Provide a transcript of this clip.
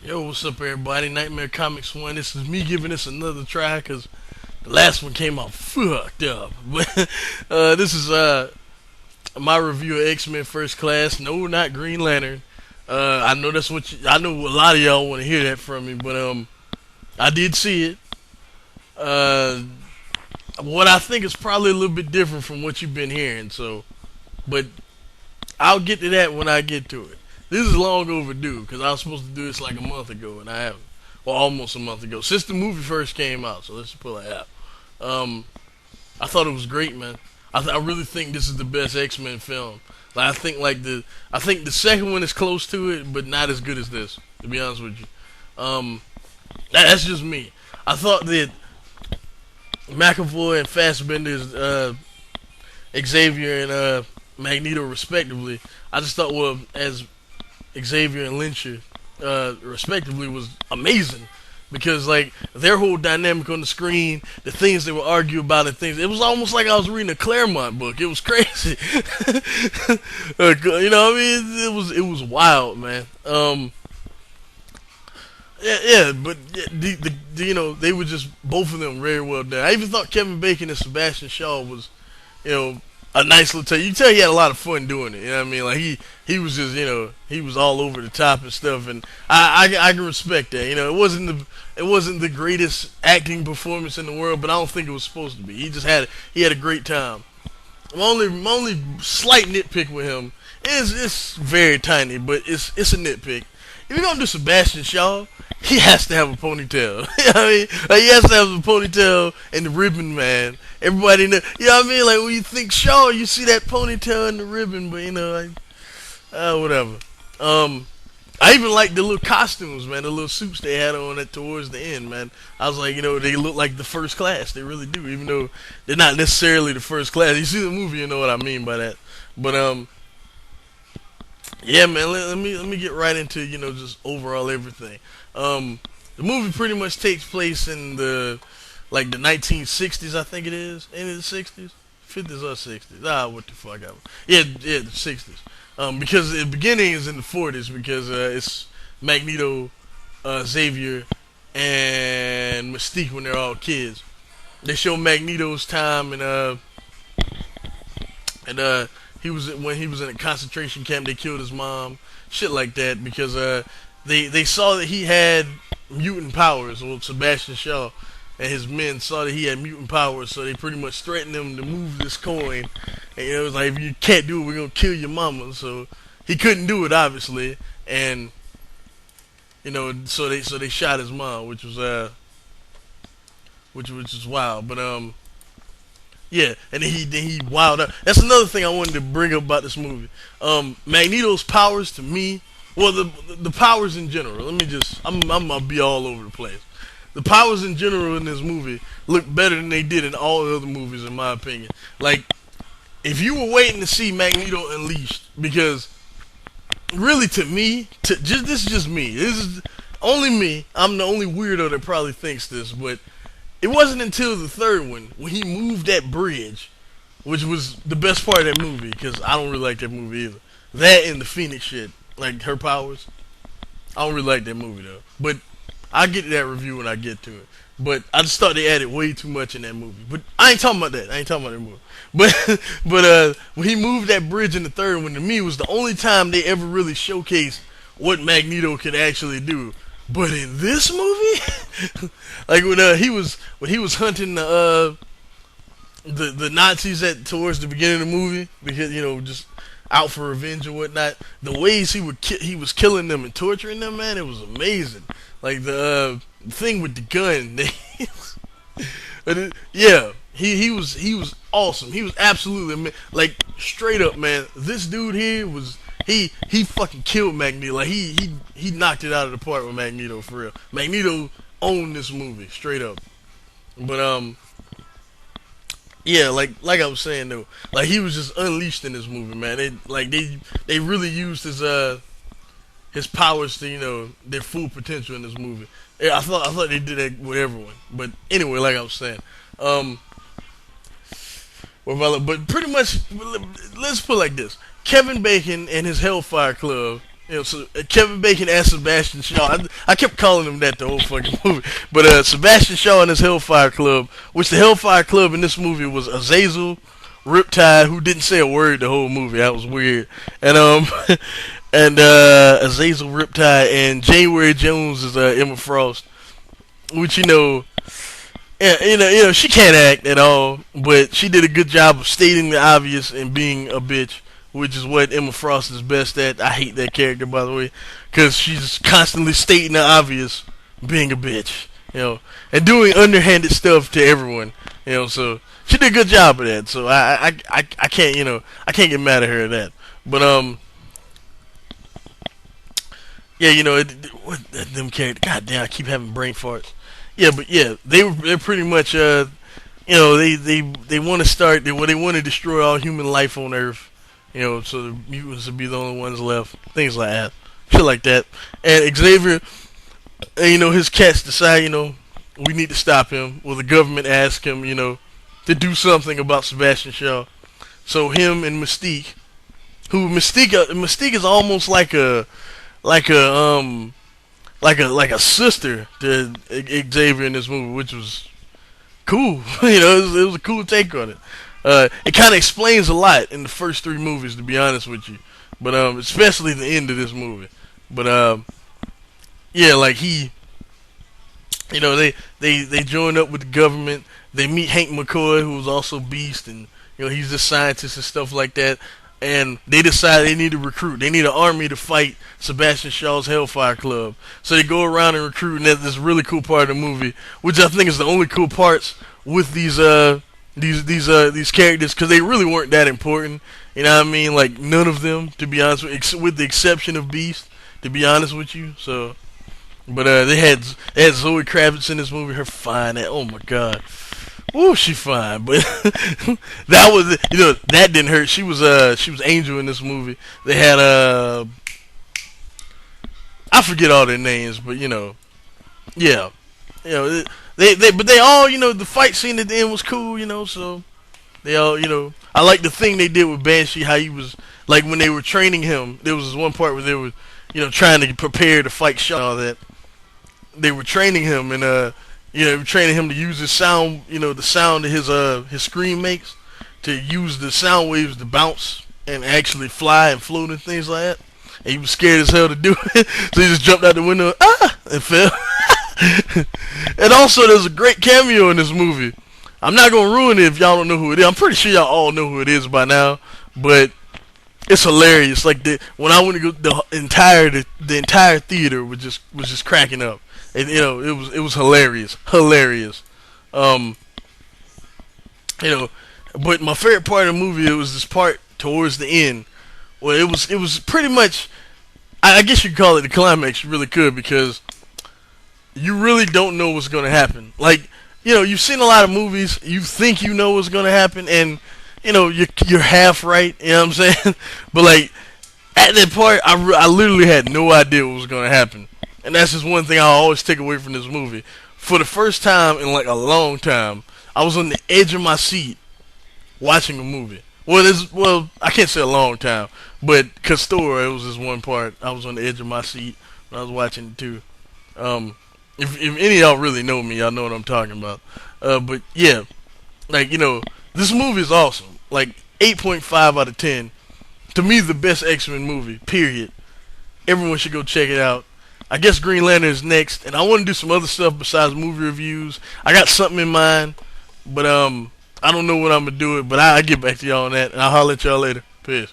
Yo, what's up, everybody? Nightmare Comics 1. This is me giving this another try because the last one came out fucked up. But this is my review of X-Men First Class. No, not Green Lantern. I know that's what I know. A lot of y'all want to hear that from me, but I did see it. Uh, what I think is probably a little bit different from what you've been hearing. So, but I'll get to that when I get to it. This is long overdue because I was supposed to do this like a month ago, and I haven't. Well, almost a month ago since the movie first came out. So let's just put it like that. I thought it was great, man. I really think this is the best X Men film. Like I think the second one is close to it, but not as good as this. To be honest with you, that's just me. I thought that McAvoy and Fassbender's Xavier and Magneto, respectively. I just thought, well, as Xavier and Lyncher, respectively, was amazing because like their whole dynamic on the screen, the things they would argue about, and things. It was almost like I was reading a Claremont book. It was crazy. You know, what I mean, it was wild, man. Yeah, but yeah, you know they were just both of them very well done. I even thought Kevin Bacon and Sebastian Shaw was, you know, a nice little touch. You can tell he had a lot of fun doing it. You know what I mean? Like he was just, you know, he was all over the top and stuff, and I can respect that. You know, it wasn't the greatest acting performance in the world, but I don't think it was supposed to be. He had a great time. My only slight nitpick with him is it's very tiny, but it's a nitpick. If you're gonna do Sebastian Shaw, he has to have a ponytail. You know what I mean? Like, he has to have a ponytail and the ribbon, man. Everybody know. You know what I mean? Like, when you think Shaw, you see that ponytail and the ribbon, but you know, like, whatever. I even like the little costumes, man. The little suits they had on at towards the end, man. I was like, you know, they look like the first class. They really do, even though they're not necessarily the first class. You see the movie, you know what I mean by that. But yeah, man. Let me get right into, you know, just overall everything. The movie pretty much takes place in the 1960s, I think it is. Ain't it the 60s? 50s or 60s? What the fuck? Yeah, the 60s. Because the beginning is in the 40s because it's Magneto, Xavier, and Mystique when they're all kids. They show Magneto's time and he was when he was in a concentration camp. They killed his mom, shit like that, because they saw that he had mutant powers. Well, Sebastian Shaw and his men saw that he had mutant powers, so they pretty much threatened him to move this coin. And you know, it was like, if you can't do it, we're gonna kill your mama. So he couldn't do it, obviously, and you know, so they shot his mom, which was wild. But yeah, and then he wild out. That's another thing I wanted to bring up about this movie. Magneto's powers to me, well, the powers in general. Let me just, I'm gonna be all over the place. The powers in general in this movie look better than they did in all the other movies, in my opinion. Like, if you were waiting to see Magneto Unleashed, because really, to me, this is just me. This is only me. I'm the only weirdo that probably thinks this, but it wasn't until the third one when he moved that bridge, which was the best part of that movie, because I don't really like that movie either. That and the Phoenix shit, like her powers. I don't really like that movie though, but I'll get to that review when I get to it. But I just thought they added way too much in that movie. But I ain't talking about that. I ain't talking about that movie. But when he moved that bridge in the third one, to me was the only time they ever really showcased what Magneto could actually do. But in this movie, like when he was hunting the Nazis at towards the beginning of the movie, because you know, just out for revenge and whatnot. The ways he was killing them and torturing them, man, it was amazing. Like the thing with the gun, yeah, he was awesome. He was absolutely like straight up, man. This dude here was he fucking killed Magneto. Like he knocked it out of the park with Magneto for real. Magneto owned this movie straight up. But yeah, like I was saying though, like he was just unleashed in this movie, man. They really used his powers to, you know, their full potential in this movie. Yeah, I thought they did that with everyone. But anyway, like I was saying, um, but pretty much, let's put it like this: Kevin Bacon and his Hellfire Club So Kevin Bacon as Sebastian Shaw. I kept calling him that the whole fucking movie. But Sebastian Shaw and his Hellfire Club, which the Hellfire Club in this movie was Azazel, Riptide, who didn't say a word the whole movie. That was weird. And and Azazel, Riptide, and January Jones is Emma Frost, which yeah, she can't act at all, but she did a good job of stating the obvious and being a bitch, which is what Emma Frost is best at. I hate that character, by the way, because she's constantly stating the obvious, being a bitch, and doing underhanded stuff to everyone, So she did a good job of that. So I can't, I can't get mad at her at that. But yeah, what them characters. God damn, I keep having brain farts. Yeah, but yeah, they're pretty much they want to start they want to destroy all human life on Earth, so the mutants will be the only ones left, things like that, shit like that. And Xavier, his cats decide, we need to stop him. Well, the government asks him, to do something about Sebastian Shaw. So him and Mystique, who Mystique is almost like a sister to Xavier in this movie, which was cool. It was a cool take on it. It kind of explains a lot in the first three movies, to be honest with you, but especially the end of this movie. But yeah, like they join up with the government. They meet Hank McCoy, who was also Beast, and he's a scientist and stuff like that. And they decide they need to recruit. They need an army to fight Sebastian Shaw's Hellfire Club. So they go around and recruit, and that's this really cool part of the movie, which I think is the only cool parts with these characters, because they really weren't that important. You know what I mean? Like, none of them, to be honest, with the exception of Beast, to be honest with you. So, but they had Zoe Kravitz in this movie. Her fine. Oh my god. Ooh, she fine, but that was that didn't hurt. She was Angel in this movie. They had I forget all their names, but yeah, but they all the fight scene at the end was cool, so they all I like the thing they did with Banshee, how he was like when they were training him. There was this one part where they were trying to prepare to fight Shaw, all that they were training him and training him to use his sound, the sound that his scream makes, to use the sound waves to bounce and actually fly and float and things like that. And he was scared as hell to do it, so he just jumped out the window, and fell. And also, there's a great cameo in this movie. I'm not gonna ruin it if y'all don't know who it is. I'm pretty sure y'all all know who it is by now, but it's hilarious. Like when I went to go, the entire theater was just cracking up. And, it was hilarious. But my favorite part of the movie, it was this part towards the end, where it was pretty much, I guess you could call it the climax. You really could, because you really don't know what's gonna happen. Like, you've seen a lot of movies, you think you know what's gonna happen, and you're half right. You know what I'm saying? But like at that part, I literally had no idea what was gonna happen. And that's just one thing I always take away from this movie. For the first time in like a long time, I was on the edge of my seat watching a movie. Well, I can't say a long time, but Castor, it was this one part. I was on the edge of my seat when I was watching it too. If any of y'all really know me, y'all know what I'm talking about. But yeah, like this movie is awesome. Like 8.5 out of 10. To me, the best X-Men movie. Period. Everyone should go check it out. I guess Green Lantern is next, and I want to do some other stuff besides movie reviews. I got something in mind, but I don't know when I'm gonna do it. But I'll get back to y'all on that, and I'll holler at y'all later. Peace.